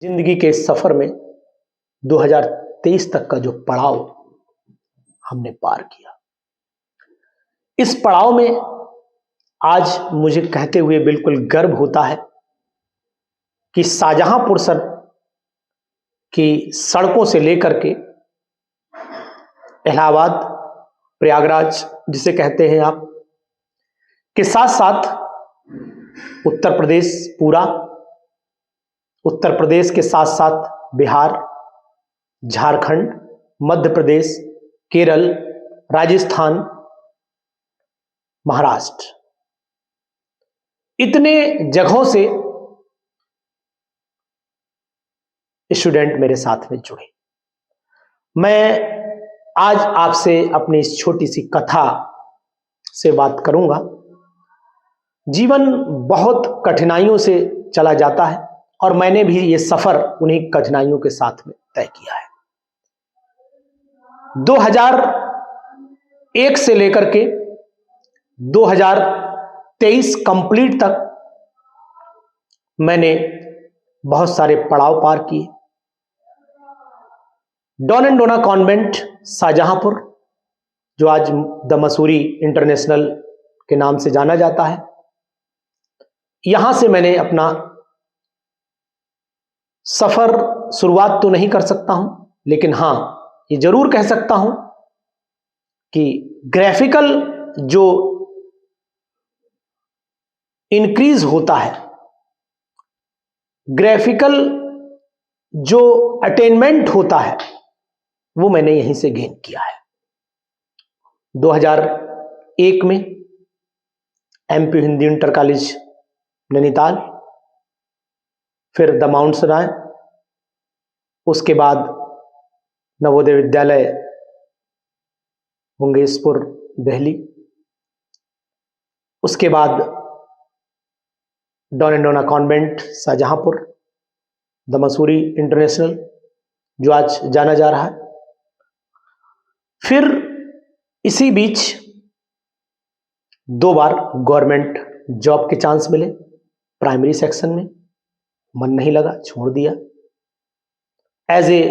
जिंदगी के इस सफर में 2023 तक का जो पड़ाव हमने पार किया, इस पड़ाव में आज मुझे कहते हुए बिल्कुल गर्व होता है कि शाहजहांपुर सर की सड़कों से लेकर के इलाहाबाद, प्रयागराज जिसे कहते हैं आप, के साथ साथ उत्तर प्रदेश पूरा, उत्तर प्रदेश के साथ साथ बिहार, झारखंड, मध्य प्रदेश, केरल, राजस्थान, महाराष्ट्र, इतने जगहों से स्टूडेंट मेरे साथ में जुड़े। मैं आज आपसे अपनी इस छोटी सी कथा से बात करूंगा। जीवन बहुत कठिनाइयों से चला जाता है और मैंने भी ये सफर उन्हीं कठिनाइयों के साथ में तय किया है। 2001 से लेकर के 2023 कंप्लीट तक मैंने बहुत सारे पड़ाव पार किए। Don and Dona convent Shahjahanpur, जो आज द मसूरी इंटरनेशनल के नाम से जाना जाता है, यहां से मैंने अपना सफर शुरुआत तो नहीं कर सकता हूं, लेकिन हां ये जरूर कह सकता हूं कि ग्राफिकल जो इंक्रीज होता है, ग्राफिकल जो अटेनमेंट होता है, वो मैंने यहीं से गेन किया है। 2001 में MP Hindi inter college Nainital, फिर द माउंट सराय, उसके बाद नवोदय विद्यालय मुंगेशपुर दिल्ली, उसके बाद Don and Dona convent Shahjahanpur, the Mussoorie international जो आज जाना जा रहा है। फिर इसी बीच 2 बार गवर्नमेंट जॉब के चांस मिले। प्राइमरी सेक्शन में मन नहीं लगा, छोड़ दिया। As a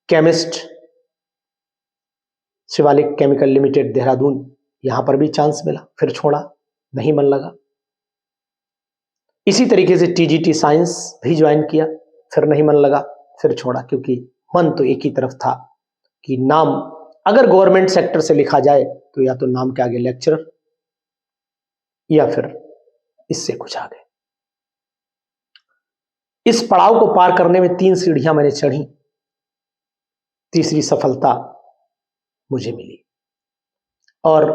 chemist, Shivalik chemical limited Dehradun, यहां पर भी चांस मिला, फिर छोड़ा, नहीं मन लगा। इसी तरीके से टीजीटी साइंस भी ज्वाइन किया, फिर नहीं मन लगा, फिर छोड़ा, क्योंकि मन तो एक ही तरफ था कि नाम अगर गवर्नमेंट सेक्टर से लिखा जाए तो या तो नाम के आगे लेक्चरर या फिर इससे कुछ आगे। इस पड़ाव को पार करने में 3 सीढ़ियां मैंने चढ़ी, तीसरी सफलता मुझे मिली। और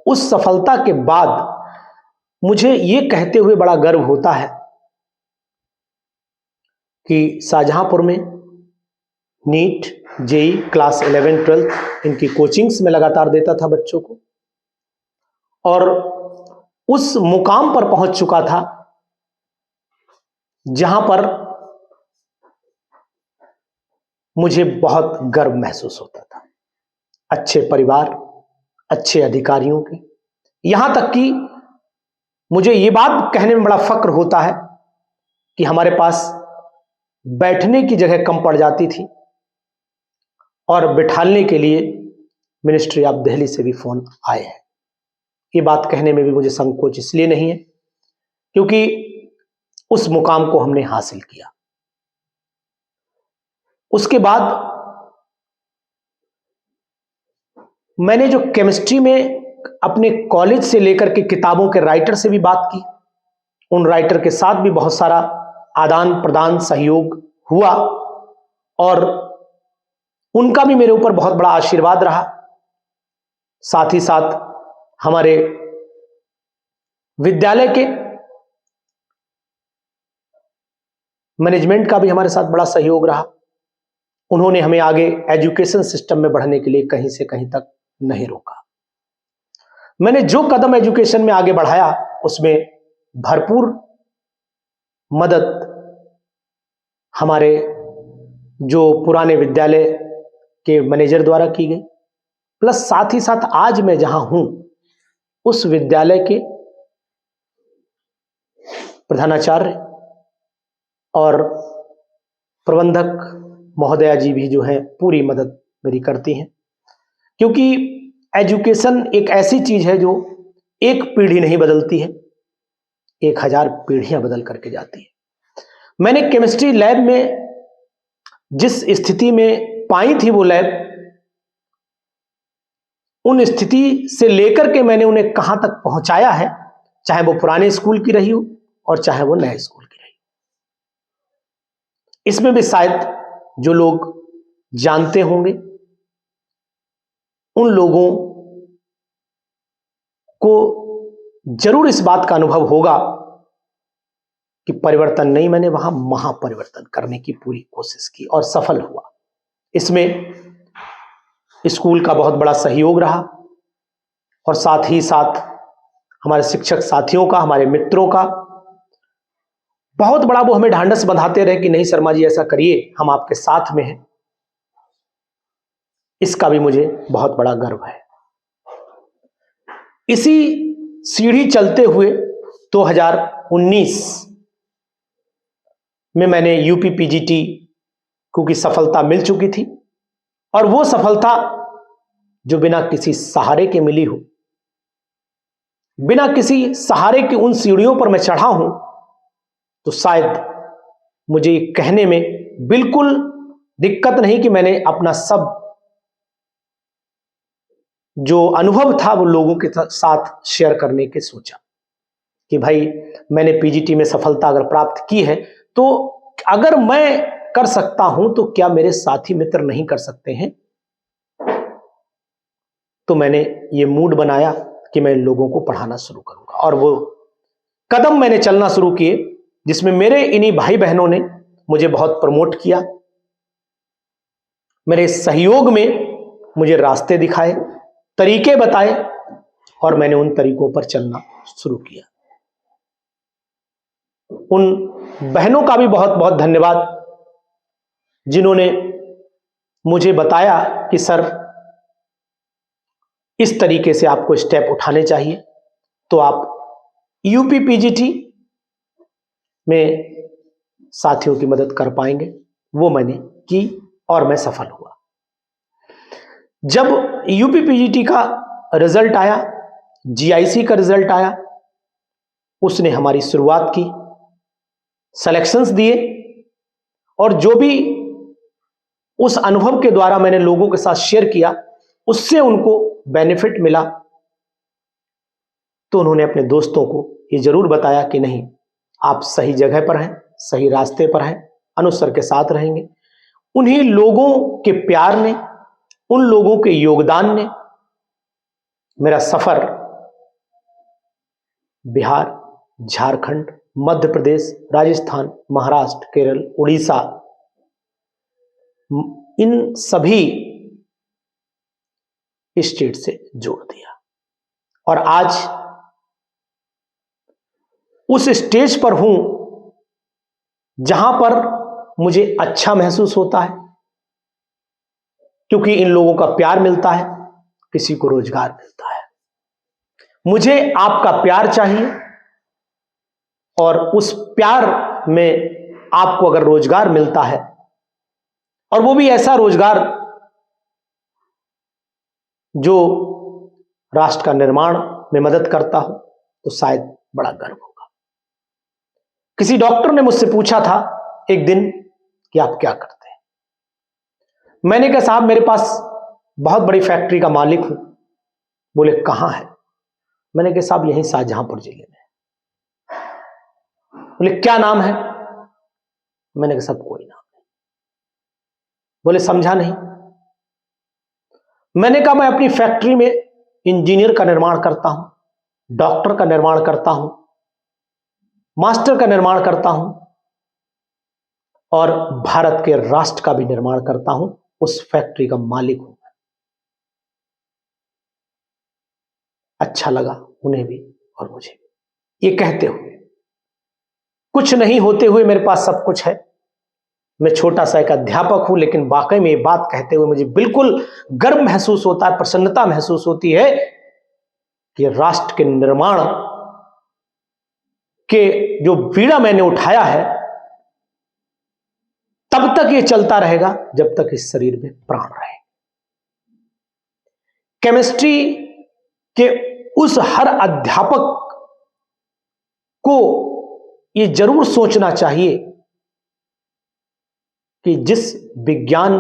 उस सफलता के बाद मुझे यह कहते हुए बड़ा गर्व होता है कि शाहजहांपुर में नीट, जेई, क्लास 11, 12 इनकी कोचिंग्स में लगातार देता था बच्चों को, और उस मुकाम पर पहुंच चुका था जहां पर मुझे बहुत गर्व महसूस होता था। अच्छे परिवार, अच्छे अधिकारियों के, यहां तक कि मुझे ये बात कहने में बड़ा फक्र होता है कि हमारे पास बैठने की जगह कम पड़ जाती थी और बिठालने के लिए मिनिस्ट्री ऑफ दिल्ली से भी फोन आए हैं। ये बात कहने में भी मुझे संकोच इसलिए नहीं है क्योंकि उस मुकाम को हमने हासिल किया। उसके बाद मैंने जो केमिस्ट्री में अपने कॉलेज से लेकर के किताबों के राइटर से भी बात की, उन राइटर के साथ भी बहुत सारा आदान प्रदान सहयोग हुआ और उनका भी मेरे ऊपर बहुत बड़ा आशीर्वाद रहा। साथ ही साथ हमारे विद्यालय के मैनेजमेंट का भी हमारे साथ बड़ा सहयोग रहा। उन्होंने हमें आगे एजुकेशन सिस्टम में बढ़ने के लिए कहीं से कहीं तक नहीं रोका। मैंने जो कदम एजुकेशन में आगे बढ़ाया उसमें भरपूर मदद हमारे जो पुराने विद्यालय के मैनेजर द्वारा की गई, प्लस साथ ही साथ आज मैं जहां हूं उस विद्यालय के प्रधानाचार्य और प्रबंधक महोदया जी भी जो है पूरी मदद मेरी करती हैं, क्योंकि एजुकेशन एक ऐसी चीज है जो एक पीढ़ी नहीं बदलती है, 1000 पीढ़ियां बदल करके जाती है। मैंने केमिस्ट्री लैब में जिस स्थिति में पाई थी वो लैब, उन स्थिति से लेकर के मैंने उन्हें कहां तक पहुंचाया है, चाहे वो पुराने स्कूल की रही हो और चाहे वो नए स्कूल की रही हो। इसमें भी शायद जो लोग जानते होंगे उन लोगों को जरूर इस बात का अनुभव होगा कि परिवर्तन नहीं, मैंने वहां महापरिवर्तन करने की पूरी कोशिश की और सफल हुआ। इसमें स्कूल का बहुत बड़ा सहयोग रहा और साथ ही साथ हमारे शिक्षक साथियों का, हमारे मित्रों का बहुत बड़ा, वो हमें ढांढस बंधाते रहे कि नहीं शर्मा जी ऐसा करिए, हम आपके साथ में हैं। इसका भी मुझे बहुत बड़ा गर्व है। इसी सीढ़ी चलते हुए 2019 में मैंने यूपी पीजीटी की सफलता मिल चुकी थी, और वो सफलता जो बिना किसी सहारे के मिली हो, बिना किसी सहारे की उन सीढ़ियों पर मैं चढ़ा हूं, तो शायद मुझे ये कहने में बिल्कुल दिक्कत नहीं कि मैंने अपना सब जो अनुभव था वो लोगों के साथ शेयर करने के सोचा कि भाई मैंने पीजीटी में सफलता अगर प्राप्त की है, तो अगर मैं कर सकता हूं तो क्या मेरे साथी मित्र नहीं कर सकते हैं। तो मैंने ये मूड बनाया कि मैं लोगों को पढ़ाना शुरू करूंगा, और वो कदम मैंने चलना शुरू किए, जिसमें मेरे इन्हीं भाई बहनों ने मुझे बहुत प्रमोट किया, मेरे सहयोग में मुझे रास्ते दिखाए, तरीके बताए, और मैंने उन तरीकों पर चलना शुरू किया। उन बहनों का भी बहुत बहुत धन्यवाद जिन्होंने मुझे बताया कि सर इस तरीके से आपको स्टेप उठाने चाहिए, तो आप यूपी पीजीटी में साथियों की मदद कर पाएंगे। वो मैंने की और मैं सफल हुआ। जब यूपी पीजीटी का रिजल्ट आया, जीआईसी का रिजल्ट आया, उसने हमारी शुरुआत की, सिलेक्शंस दिए, और जो भी उस अनुभव के द्वारा मैंने लोगों के साथ शेयर किया उससे उनको बेनिफिट मिला, तो उन्होंने अपने दोस्तों को ये जरूर बताया कि नहीं, आप सही जगह पर हैं, सही रास्ते पर हैं, अनुसर के साथ रहेंगे। उन्हीं लोगों के प्यार ने, उन लोगों के योगदान ने मेरा सफर बिहार, झारखंड, मध्य प्रदेश, राजस्थान, महाराष्ट्र, केरल, उड़ीसा, इन सभी स्टेट से जोड़ दिया, और आज उस स्टेज पर हूं जहां पर मुझे अच्छा महसूस होता है, क्योंकि इन लोगों का प्यार मिलता है, किसी को रोजगार मिलता है। मुझे आपका प्यार चाहिए, और उस प्यार में आपको अगर रोजगार मिलता है, और वो भी ऐसा रोजगार जो राष्ट्र का निर्माण में मदद करता हो, तो शायद बड़ा गर्व होगा। किसी डॉक्टर ने मुझसे पूछा था एक दिन कि आप क्या करते हैं। मैंने कहा साहब मेरे पास बहुत बड़ी फैक्ट्री का मालिक हूं। बोले कहां है? मैंने कहा साहब यहीं शाहजहांपुर जिले में। बोले क्या नाम है? मैंने कहा सब कोई नाम नहीं। बोले समझा नहीं। मैंने कहा मैं अपनी फैक्ट्री में इंजीनियर का निर्माण करता हूं, डॉक्टर का निर्माण करता हूं, मास्टर का निर्माण करता हूं, और भारत के राष्ट्र का भी निर्माण करता हूं। उस फैक्ट्री का मालिक हूं। अच्छा लगा उन्हें भी और मुझे भी। ये कहते हुए, कुछ नहीं होते हुए मेरे पास सब कुछ है। मैं छोटा सा एक अध्यापक हूं, लेकिन वाकई में ये बात कहते हुए मुझे बिल्कुल गर्व महसूस होता है, प्रसन्नता महसूस होती है कि राष्ट्र के निर्माण के जो बीड़ा मैंने उठाया है, तब तब तक ये चलता रहेगा जब तक इस शरीर में प्राण रहे। केमिस्ट्री के उस हर अध्यापक को ये जरूर सोचना चाहिए कि जिस विज्ञान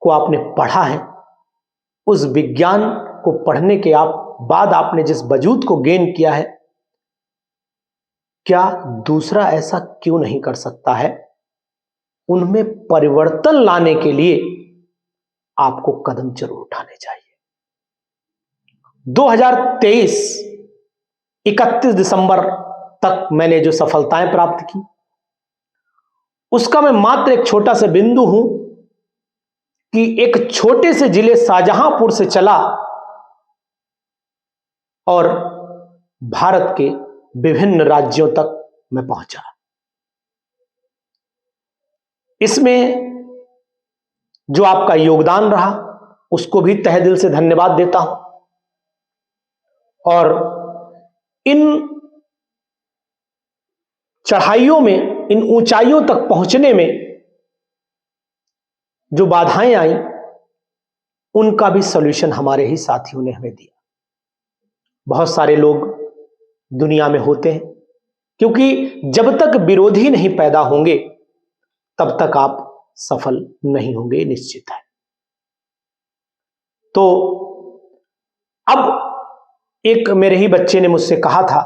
को आपने पढ़ा है, उस विज्ञान को पढ़ने के बाद आपने जिस वजूद को गेन किया है, क्या दूसरा ऐसा क्यों नहीं कर सकता है? उनमें परिवर्तन लाने के लिए आपको कदम जरूर उठाने चाहिए। 2023 31 दिसंबर तक मैंने जो सफलताएं प्राप्त की, उसका मैं मात्र एक छोटा सा बिंदु हूं कि एक छोटे से जिले शाहजहांपुर से चला और भारत के विभिन्न राज्यों तक मैं पहुंचा। इसमें जो आपका योगदान रहा, उसको भी तहे दिल से धन्यवाद देता हूं। और इन चढ़ाइयों में, इन ऊंचाइयों तक पहुंचने में जो बाधाएं आई, उनका भी सॉल्यूशन हमारे ही साथियों ने हमें दिया। बहुत सारे लोग दुनिया में होते हैं, क्योंकि जब तक विरोधी नहीं पैदा होंगे तब तक आप सफल नहीं होंगे, निश्चित है। तो अब एक मेरे ही बच्चे ने मुझसे कहा था,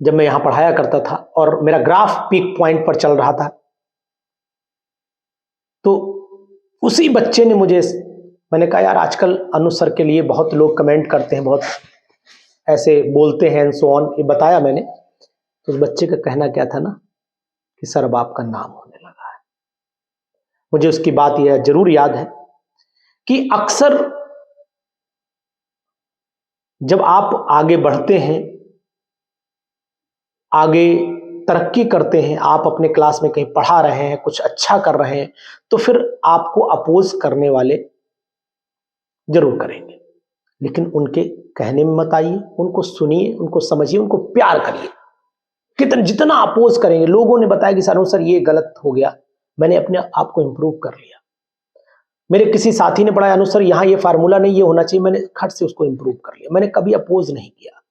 जब मैं यहां पढ़ाया करता था और मेरा ग्राफ पीक पॉइंट पर चल रहा था, तो उसी बच्चे ने मुझे, मैंने कहा यार आजकल अनु सर के लिए बहुत लोग कमेंट करते हैं, बहुत ऐसे बोलते हैं, सो ऑन, ये बताया मैंने। तो उस बच्चे का कहना क्या था ना कि सर अब आपका नाम होने लगा है। मुझे उसकी बात यह जरूर याद है कि अक्सर जब आप आगे बढ़ते हैं, आगे तरक्की करते हैं, आप अपने क्लास में कहीं पढ़ा रहे हैं, कुछ अच्छा कर रहे हैं, तो फिर आपको अपोज करने वाले जरूर करेंगे, लेकिन उनके कहने में मत आइए, उनको सुनिए, उनको समझिए, उनको प्यार करिए। जितना अपोज करेंगे, लोगों ने बताया कि सर ये गलत हो गया, मैंने अपने आप को इंप्रूव कर लिया। मेरे किसी साथी ने पढ़ाया, अनुसर यहां ये फार्मूला नहीं, ये होना चाहिए, मैंने खट से उसको इंप्रूव कर लिया। मैंने कभी अपोज नहीं किया।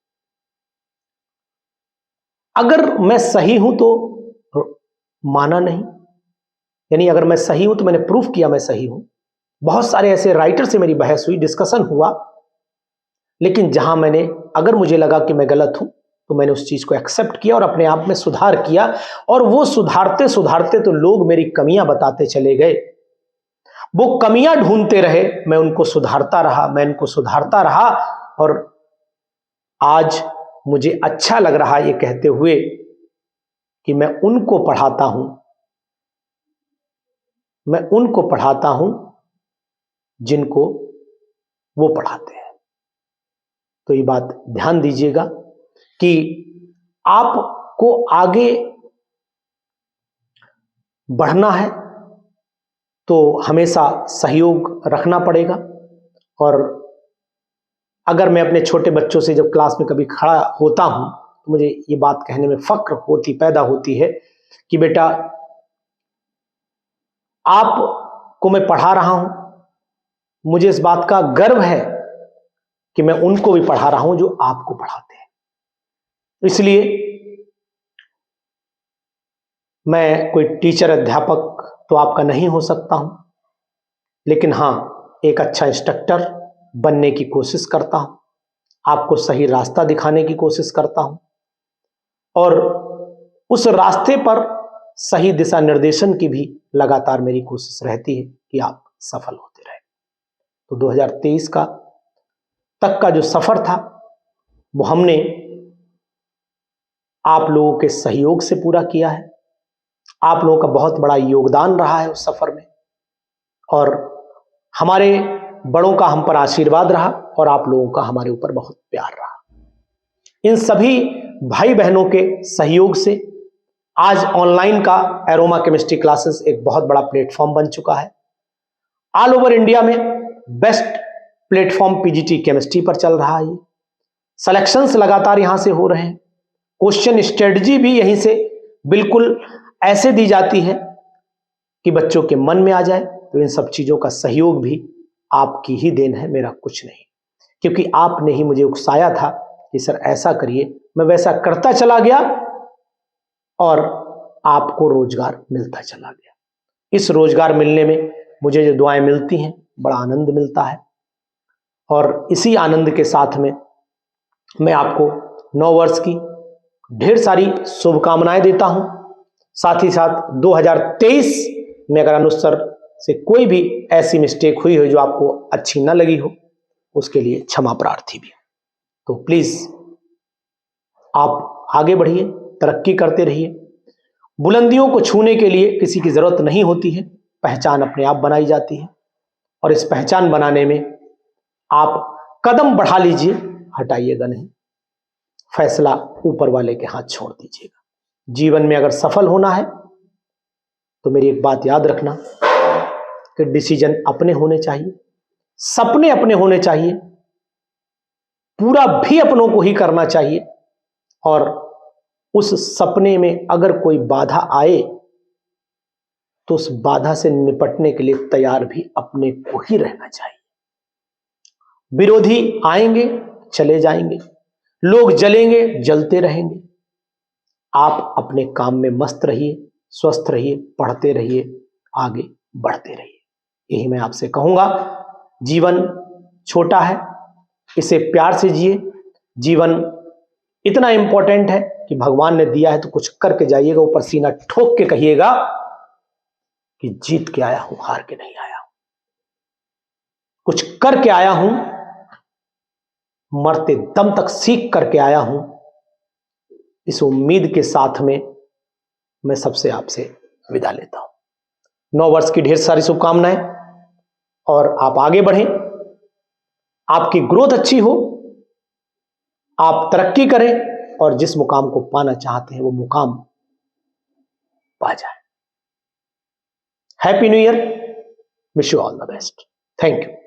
अगर मैं सही हूं तो माना नहीं, यानी अगर मैं सही हूं तो मैंने प्रूफ किया मैं सही हूं। बहुत सारे ऐसे राइटर से मेरी बहस हुई, डिस्कशन हुआ, लेकिन जहां मैंने, अगर मुझे लगा कि मैं गलत हूं तो मैंने उस चीज को एक्सेप्ट किया और अपने आप में सुधार किया। और वो सुधारते सुधारते तो लोग मेरी कमियां बताते चले गए, वो कमियां ढूंढते रहे, मैं उनको सुधारता रहा, मैं इनको सुधारता रहा। और आज मुझे अच्छा लग रहा ये कहते हुए कि मैं उनको पढ़ाता हूं जिनको वो पढ़ाते हैं। तो ये बात ध्यान दीजिएगा कि आपको आगे बढ़ना है तो हमेशा सहयोग रखना पड़ेगा। और अगर मैं अपने छोटे बच्चों से जब क्लास में कभी खड़ा होता हूं तो मुझे ये बात कहने में फक्र पैदा होती है कि बेटा आपको मैं पढ़ा रहा हूं, मुझे इस बात का गर्व है कि मैं उनको भी पढ़ा रहा हूं जो आपको पढ़ाते हैं। इसलिए मैं कोई टीचर, अध्यापक तो आपका नहीं हो सकता हूं, लेकिन हां, एक अच्छा इंस्ट्रक्टर बनने की कोशिश करता हूं, आपको सही रास्ता दिखाने की कोशिश करता हूं, और उस रास्ते पर सही दिशा निर्देशन की भी लगातार मेरी कोशिश रहती है कि आप सफल होते रहे। तो 2023 का तक का जो सफर था वो हमने आप लोगों के सहयोग से पूरा किया है। आप लोगों का बहुत बड़ा योगदान रहा है उस सफर में, और हमारे बड़ों का हम पर आशीर्वाद रहा, और आप लोगों का हमारे ऊपर बहुत प्यार रहा। इन सभी भाई बहनों के सहयोग से आज ऑनलाइन का एरोमा केमिस्ट्री क्लासेस एक बहुत बड़ा प्लेटफॉर्म बन चुका है। ऑल ओवर इंडिया में बेस्ट प्लेटफॉर्म पीजीटी केमिस्ट्री पर चल रहा है। सिलेक्शंस लगातार यहां से हो रहे हैं, क्वेश्चन स्ट्रेटजी भी यहीं से बिल्कुल ऐसे दी जाती है कि बच्चों के मन में आ जाए। तो इन सब चीजों का सहयोग भी आपकी ही देन है, मेरा कुछ नहीं, क्योंकि आपने ही मुझे उकसाया था कि सर ऐसा करिए, मैं वैसा करता चला गया और आपको रोजगार मिलता चला गया। इस रोजगार मिलने में मुझे जो दुआएं मिलती हैं, बड़ा आनंद मिलता है, और इसी आनंद के साथ में मैं आपको नव वर्ष की ढेर सारी शुभकामनाएं देता हूं। साथ ही साथ 2023 में अगर अनुसार से कोई भी ऐसी मिस्टेक हुई हो जो आपको अच्छी ना लगी हो, उसके लिए क्षमा प्रार्थी भी। तो प्लीज आप आगे बढ़िए, तरक्की करते रहिए। बुलंदियों को छूने के लिए किसी की जरूरत नहीं होती है, पहचान अपने आप बनाई जाती है, और इस पहचान बनाने में आप कदम बढ़ा लीजिए, हटाइएगा नहीं। फैसला ऊपर वाले के हाथ छोड़ दीजिएगा। जीवन में अगर सफल होना है तो मेरी एक बात याद रखना कि डिसीजन अपने होने चाहिए, सपने अपने होने चाहिए, पूरा भी अपनों को ही करना चाहिए, और उस सपने में अगर कोई बाधा आए तो उस बाधा से निपटने के लिए तैयार भी अपने को ही रहना चाहिए। विरोधी आएंगे, चले जाएंगे, लोग जलेंगे, जलते रहेंगे। आप अपने काम में मस्त रहिए, स्वस्थ रहिए, पढ़ते रहिए, आगे बढ़ते रहिए। यही मैं आपसे कहूंगा। जीवन छोटा है, इसे प्यार से जिए। जीवन इतना इंपॉर्टेंट है कि भगवान ने दिया है तो कुछ करके जाइएगा, ऊपर सीना ठोक के कहिएगा कि जीत के आया हूं, हार के नहीं आया हूं, कुछ करके आया हूं, मरते दम तक सीख करके आया हूं। इस उम्मीद के साथ में मैं सबसे आपसे विदा लेता हूं। नव वर्ष की ढेर सारी शुभकामनाएं, और आप आगे बढ़ें, आपकी ग्रोथ अच्छी हो, आप तरक्की करें, और जिस मुकाम को पाना चाहते हैं वो मुकाम पा जाए। Happy new year, wish you all the best. Thank you.